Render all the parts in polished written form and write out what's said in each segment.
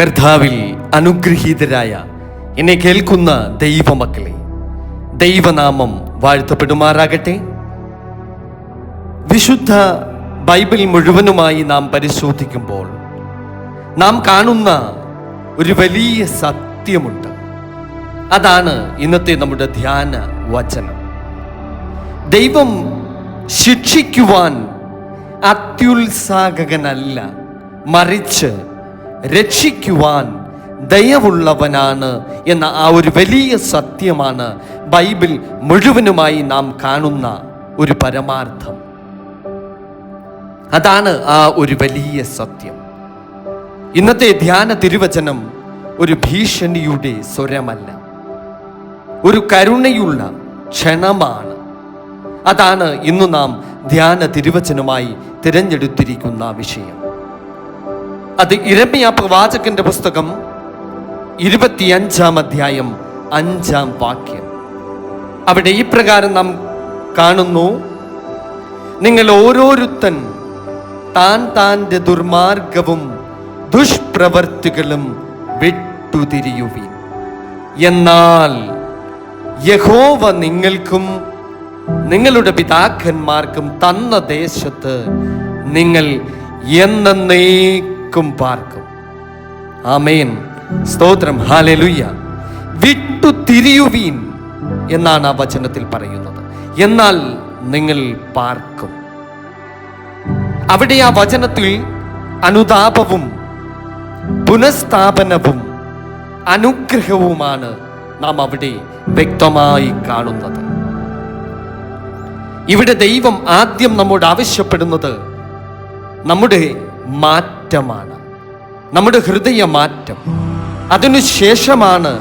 കർത്താവിൽ അനുഗ്രഹീതരായ എന്നെ കേൾക്കുന്ന ദൈവമക്കളെ, ദൈവനാമം വാഴ്ത്തപ്പെടുമാറാകട്ടെ. വിശുദ്ധ ബൈബിൾ മുഴുവനുമായി നാം പരിശോധിക്കുമ്പോൾ നാം കാണുന്ന ഒരു വലിയ സത്യമുണ്ട്. അതാണ് ഇന്നത്തെ നമ്മുടെ ധ്യാന വചനം. ദൈവം ശിക്ഷിക്കുവാൻ അത്യുത്സാഹകനല്ല, മറിച്ച് രക്ഷിക്കുവാൻ ദയവുള്ളവനാണ് എന്ന ആ ഒരു വലിയ സത്യമാണ് ബൈബിൾ മുഴുവനുമായി നാം കാണുന്ന ഒരു പരമാർത്ഥം. അതാണ് ആ ഒരു വലിയ സത്യം. ഇന്നത്തെ ധ്യാന തിരുവചനം ഒരു ഭീഷണിയുടെ സ്വരമല്ല, ഒരു കരുണയുള്ള ക്ഷണമാണ്. അതാണ് ഇന്നു നാം ധ്യാന തിരുവചനമായി തിരഞ്ഞെടുത്തിരിക്കുന്ന വിഷയം. അത് യിരെമ്യാ പ്രവാചകന്റെ പുസ്തകം 25-ാം അധ്യായം 5-ാം വാക്യം. അവിടെ ഈ പ്രകാരം നാം കാണുന്നു: നിങ്ങൾ ഓരോരുത്തൻ താൻ്റെ ദുർമാർഗവും ദുഷ്പ്രവർത്തികളും വിട്ടുതിരിയുവിൻ. എന്നാൽ യഹോവ നിങ്ങൾക്കും നിങ്ങളുടെ പിതാക്കന്മാർക്കും തന്ന ദേശത്ത് നിങ്ങൾ എന്നേക്കും പാർക്കും. ആമേൻ, സ്തോത്രം, ഹല്ലേലൂയ. വിട്ടുതിരിയുവീൻ എന്നാണ് ആ വചനത്തിൽ പറയുന്നത്. എന്നാൽ നിങ്ങൾ പാർക്കും. അവിടെ ആ വചനത്തിൽ അനുതാപവും പുനഃസ്ഥാപനവും അനുഗ്രഹവുമാണ് നാം അവിടെ വ്യക്തമായി കാണുന്നത്. ഇവിടെ ദൈവം ആദ്യം നമ്മോട് ആവശ്യപ്പെടുന്നത് നമ്മുടെ മാറ്റമാണ്, നമ്മുടെ ഹൃദയ മാറ്റം. അതിനുശേഷമാണ്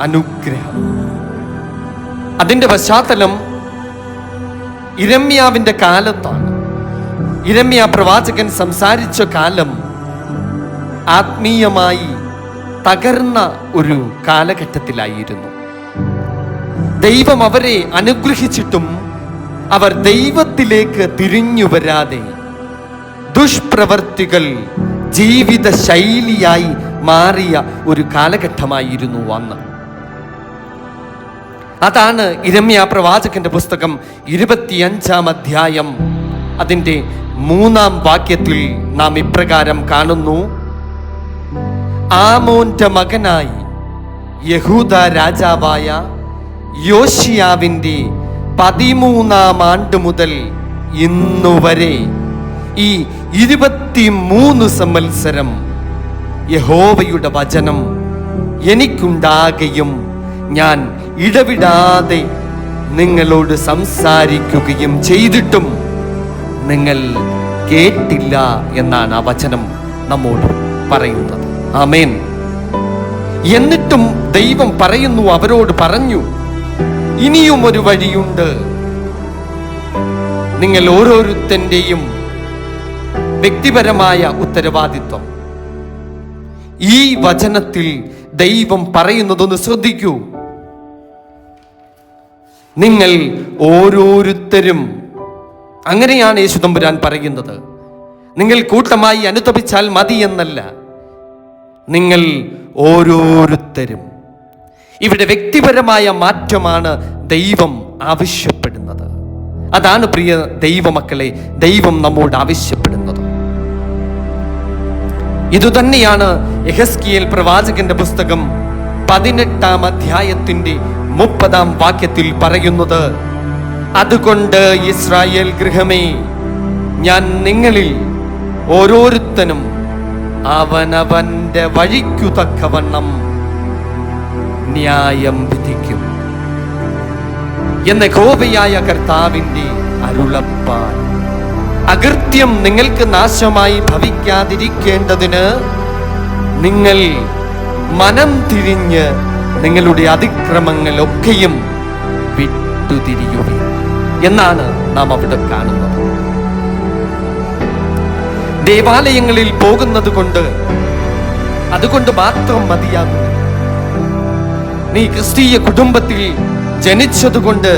അനുഗ്രഹം. അതിൻ്റെ പശ്ചാത്തലം യിരെമ്യാവിൻ്റെ കാലത്താണ്. യിരെമ്യാ പ്രവാചകൻ സംസാരിച്ച കാലം ആത്മീയമായി തകർന്ന ഒരു കാലഘട്ടത്തിലായിരുന്നു. ദൈവം അവരെ അനുഗ്രഹിച്ചിട്ടും അവർ ദൈവത്തിലേക്ക് തിരിഞ്ഞു വരാതെ ദുഷ്പ്രവർത്തികൾ ജീവിത ശൈലിയായി മാറിയ ഒരു കാലഘട്ടമായിരുന്നു അന്ന്. അതാണ് യിരെമ്യാ പ്രവാചകന്റെ പുസ്തകം 25-ാം അധ്യായം അതിൻ്റെ 3-ാം വാക്യത്തിൽ നാം ഇപ്രകാരം കാണുന്നു: ആമോന്റെ മകനായി യഹൂദ രാജാവായ യോശിയാവിൻ്റെ 13-ാം ആണ്ട് മുതൽ ഇന്നുവരെ ഈ 23 സംവത്സരം യഹോവയുടെ വചനം എനിക്കുണ്ടാകുകയും ഞാൻ ഇടവിടാതെ നിങ്ങളോട് സംസാരിക്കുകയും ചെയ്തിട്ടും നിങ്ങൾ കേട്ടില്ല എന്നാണ് ആ വചനം നമ്മോട് പറയുന്നത്. ആമേൻ. എന്നിട്ടും ദൈവം പറയുന്നു, അവരോട് പറഞ്ഞു, ഇനിയും ഒരു വഴിയുണ്ട്. നിങ്ങൾ ഓരോരുത്തൻ്റെയും വ്യക്തിപരമായ ഉത്തരവാദിത്വം. ഈ വചനത്തിൽ ദൈവം പറയുന്നതൊന്ന് ശ്രദ്ധിക്കൂ. നിങ്ങൾ ഓരോരുത്തരും, അങ്ങനെയാണ് യേശു തമ്പുരാൻ പറയുന്നത്. നിങ്ങൾ കൂട്ടമായി അനുതപിച്ചാൽ മതി എന്നല്ല, നിങ്ങൾ ഓരോരുത്തരും. ഇവിടെ വ്യക്തിപരമായ മാറ്റമാണ് ദൈവം ആവശ്യപ്പെടുന്നത്. അതാണ് പ്രിയ ദൈവമക്കളെ ദൈവം നമ്മോട് ആവശ്യപ്പെടുന്നത്. ഇതുതന്നെയാണ് യെഹെസ്കേൽ പ്രവാചകന്റെ പുസ്തകം 18-ാം അധ്യായത്തിന്റെ 30-ാം വാക്യത്തിൽ പറയുന്നത്: അതുകൊണ്ട് ഇസ്രായേൽ ഗൃഹമേ, ഞാൻ നിങ്ങളിൽ ഓരോരുത്തനും അവനവന്റെ വഴിക്കു തക്കവണ്ണം ന്യായം വിധിക്കും എന്ന യഹോവയായ കർത്താവിന്റെ അരുളപ്പാട്. അകൃത്യം നിങ്ങൾക്ക് നാശമായി ഭവിക്കാതിരിക്കേണ്ടതിന് നിങ്ങൾ മനം തിരിഞ്ഞ് നിങ്ങളുടെ അതിക്രമങ്ങളൊക്കെയും വിട്ടുതിരിയുവിൻ എന്നാണ് നാം അവിടെ കാണുന്നത്. ദേവാലയങ്ങളിൽ പോകുന്നത് കൊണ്ട് അതുകൊണ്ട് മാത്രം മതിയാകുന്നു. നീ ക്രിസ്തീയ കുടുംബത്തിൽ ജനിച്ചതുകൊണ്ട്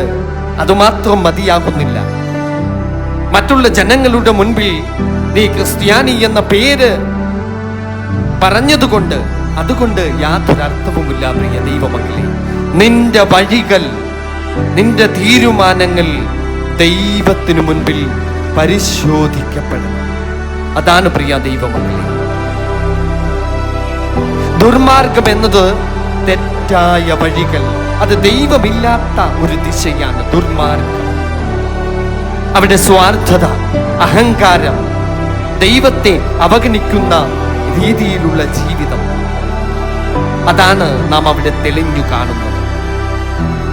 അതുമാത്രം മതിയാകുന്നില്ല. മറ്റുള്ള ജനങ്ങളുടെ മുൻപിൽ നീ ക്രിസ്ത്യാനി എന്ന പേര് പറഞ്ഞതുകൊണ്ട് അതുകൊണ്ട് യാതൊരർത്ഥവുമില്ല പ്രിയ ദൈവമക്കളെ. നിന്റെ വഴികൾ, നിന്റെ തീരുമാനങ്ങൾ ദൈവത്തിനു മുൻപിൽ പരിശോധിക്കപ്പെടണം. അതാണ് പ്രിയ ദൈവമക്കളെ. ദുർമാർഗം എന്നത് തെറ്റായ വഴികൾ, അത് ദൈവമില്ലാത്ത ഒരു ദിശയാണ് ദുർമാർഗം. അവിടെ സ്വാർത്ഥത, അഹങ്കാരം, ദൈവത്തെ അവഗണിക്കുന്ന രീതിയിലുള്ള ജീവിതം, അതാണ് നാം അവിടെ തെളിഞ്ഞു കാണുന്നത്.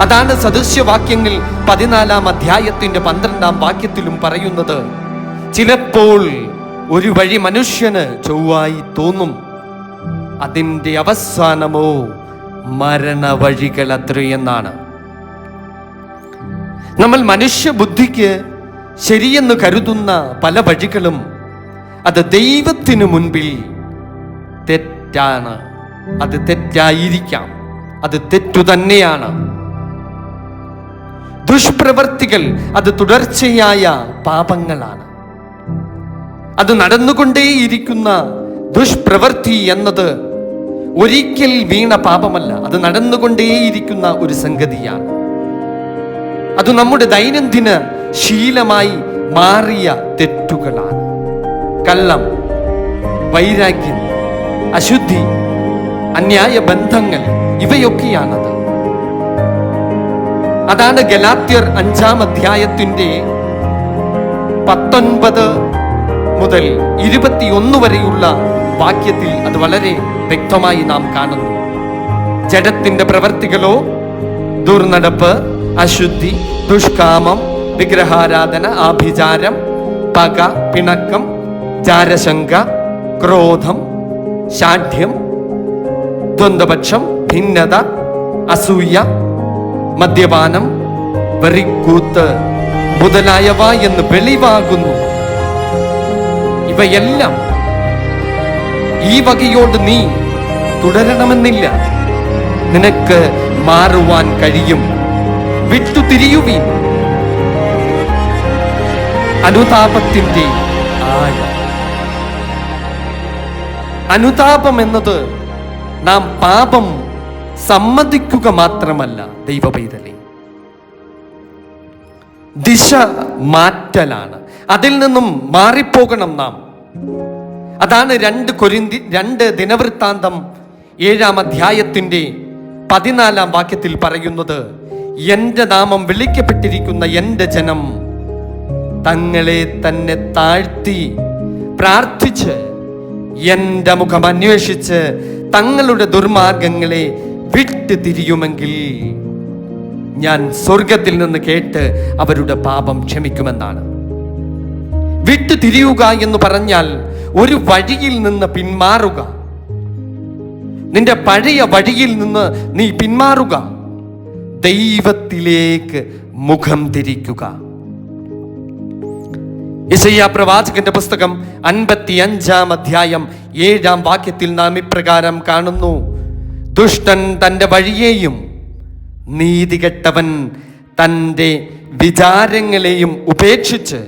അതാണ് സദൃശ്യവാക്യങ്ങൾ 14-ാം അധ്യായത്തിന്റെ 12-ാം വാക്യത്തിലും പറയുന്നത്. ചിലപ്പോൾ ഒരു വഴി മനുഷ്യന് ചൊവ്വായി തോന്നും, അതിൻ്റെ അവസാനമോ മരണവഴികൾ അത്രയെന്നാണ്. നമ്മൾ മനുഷ്യബുദ്ധിക്ക് ശരിയെന്ന് കരുതുന്ന പല വഴികളും അത് ദൈവത്തിനു മുൻപിൽ തെറ്റാണ്. അത് തെറ്റായിരിക്കാം, അത് തെറ്റു തന്നെയാണ്. ദുഷ്പ്രവർത്തികൾ അത് തുടർച്ചയായ പാപങ്ങളാണ്. അത് നടന്നുകൊണ്ടേയിരിക്കുന്ന ദുഷ്പ്രവൃത്തി എന്നത് ഒരിക്കൽ വീണ പാപമല്ല, അത് നടന്നുകൊണ്ടേയിരിക്കുന്ന ഒരു സംഗതിയാണ്. അത് നമ്മുടെ ദൈനംദിന ശീലമായി മാറിയ തെറ്റുകളാണ്. കള്ളം, വൈരാഗ്യം, അശുദ്ധി, അന്യായ ബന്ധങ്ങൾ, ഇവയൊക്കെയാണത്. അതാണ് ഗലാത്യർ 5-ാം അധ്യായത്തിന്റെ 19 മുതൽ 21 വരെയുള്ള വാക്യത്തിൽ അത് വളരെ വ്യക്തമായി നാം കാണുന്നു. ജഡത്തിന്റെ പ്രവർത്തികളോ ദുർനടപ്പ്, അശുദ്ധി, ദുഷ്കാമം, വിഗ്രഹാരാധന, ആഭിചാരം, പക, പിണക്കം, ജാരശങ്ക, ക്രോധം, ശാഠ്യം, ദ്വന്ദ്വപക്ഷം, ഭിന്നത, അസൂയ, മദ്യപാനം, വെറിക്കൂത്ത് മുതലായവ എന്ന് വെളിവാകുന്നു. ഇവയെല്ലാം ഈ വകയോട് നീ തുടരണമെന്നില്ല. നിനക്ക് മാറുവാൻ കഴിയും. വിട്ടുതിരിയുവീൻ. അനുതാപത്തിന്റെ ആഴം. അനുതാപം എന്നത് നാം പാപം സമ്മതിക്കുക മാത്രമല്ല ദൈവപൈതലേ, ദിശ മാറ്റലാണ്. അതിൽ നിന്നും മാറിപ്പോകണം നാം. അതാണ് 2 ദിനവൃത്താന്തം 7-ാം അധ്യായത്തിന്റെ 14-ാം വാക്യത്തിൽ പറയുന്നത്. എന്റെ നാമം വിളിക്കപ്പെട്ടിരിക്കുന്ന എന്റെ ജനം തങ്ങളെ തന്നെ താഴ്ത്തി പ്രാർത്ഥിച്ച് എന്റെ മുഖം അന്വേഷിച്ച് തങ്ങളുടെ ദുർമാർഗങ്ങളെ വിട്ടു തിരിയുമെങ്കിൽ ഞാൻ സ്വർഗത്തിൽ നിന്ന് കേട്ട് അവരുടെ പാപം ക്ഷമിക്കുമെന്നാണ്. വിട്ടു തിരിയുക എന്ന് പറഞ്ഞാൽ ഒരു വഴിയിൽ നിന്ന് പിന്മാറുക. നിന്റെ പഴയ വഴിയിൽ നിന്ന് നീ പിന്മാറുക, ദൈവത്തിലേക്ക് മുഖം തിരിക്കുക. യെശയ്യാ പ്രവാചകന്റെ പുസ്തകം 55-ാം അധ്യായം 7-ാം വാക്യത്തിൽ നാം ഇപ്രകാരം കാണുന്നു. ദുഷ്ടൻ തൻ്റെ വഴിയെയും നീതികെട്ടവൻ തൻ്റെ വിചാരങ്ങളെയും ഉപേക്ഷിച്ച്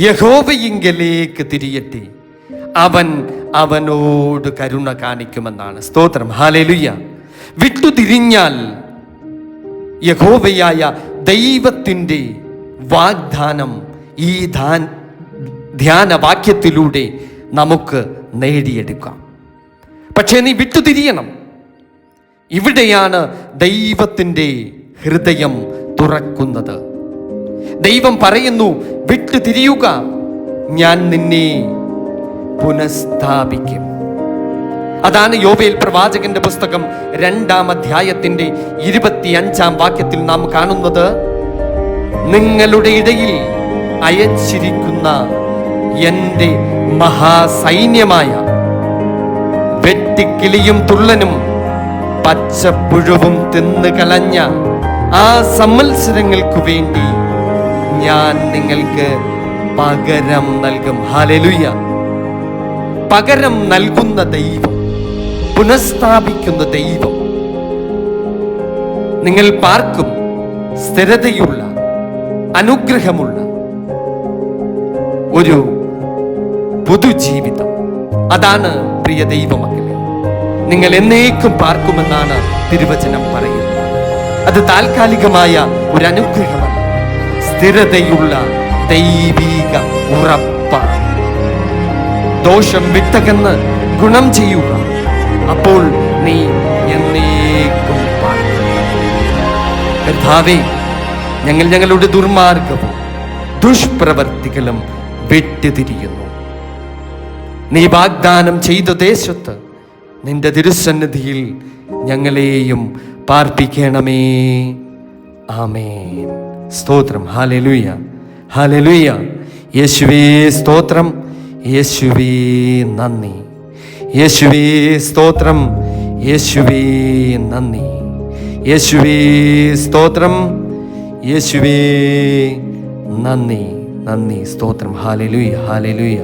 യഹോവയിങ്കലേക്ക് തിരിയട്ടെ, അവൻ അവനോട് കരുണ കാണിക്കുമെന്നാണ്. സ്തോത്രം, ഹല്ലേലൂയ. വിട്ടുതിരിഞ്ഞാൽ യഹോവയായ ദൈവത്തിൻ്റെ വാഗ്ദാനം ഈ ധ്യാനവാക്യത്തിലൂടെ നമുക്ക് നേടിയെടുക്കാം. പക്ഷേ നീ വിട്ടുതിരിയണം. ഇവിടെയാണ് ദൈവത്തിൻ്റെ ഹൃദയം തുറക്കുന്നത്. ദൈവം പറയുന്നു, വിട്ടുതിരിയുക, ഞാൻ നിന്നെ പുനഃസ്ഥാപിക്കും. അതാണ് യോവേൽ പ്രവാചകന്റെ പുസ്തകം 2-ാം അധ്യായത്തിന്റെ 25-ാം വാക്യത്തിൽ നാം കാണുന്നത്. നിങ്ങളുടെ ഇടയിൽ അയച്ചിരിക്കുന്ന എൻ്റെ മഹാസൈന്യമായ വെട്ടിക്കിളിയും തുള്ളനും പച്ചപ്പുഴുവും തിന്നു കളഞ്ഞ ആ സംവത്സരങ്ങൾക്കു വേണ്ടി ഞാൻ നിങ്ങൾക്ക് പകരം നൽകും. ഹല്ലേലൂയ. പകരം നൽകുന്ന ദൈവം, പുനഃസ്ഥാപിക്കുന്ന ദൈവം. നിങ്ങൾ പാർക്കും സ്ഥിരതയുള്ള അനുഗ്രഹമുള്ള ഒരു പുതുജീവിതം. അതാണ് പ്രിയ ദൈവമക്കളെ, നിങ്ങൾ എന്നേക്കും പാർക്കുമെന്നാണ് തിരുവചനം പറയുന്നത്. അത് താൽക്കാലികമായ ഒരു അനുഗ്രഹമല്ല, സ്ഥിരതയുള്ള ദൈവിക ഉറപ്പാണ്. ദോഷം വിട്ടകന്ന് ഗുണം ചെയ്യുക, അപ്പോൾ നീ എന്നേക്കും പാർക്കും. കർത്താവേ, ഞങ്ങൾ ഞങ്ങളുടെ ദുർമാർഗവും ദുഷ്പ്രവർത്തികളും വിട്ടുതിരിയുന്നു. നീ വാഗ്ദാനം ചെയ്ത ദേശത്ത് നിന്റെ തിരുസന്നിധിയിൽ ഞങ്ങളെയും പാർപ്പിക്കണമേ. ആമേൻ. സ്തോത്രം. Hallelujah, hallelujah. യേശുവേ സ്തോത്രം, യേശുവേ നന്ദി, യേശുവേ സ്തോത്രം, യേശുവേ നന്ദി, യേശുവേ സ്തോത്രം, യേശുവേ നന്ദി, നന്ദി, സ്തോത്രം. Hallelujah, hallelujah.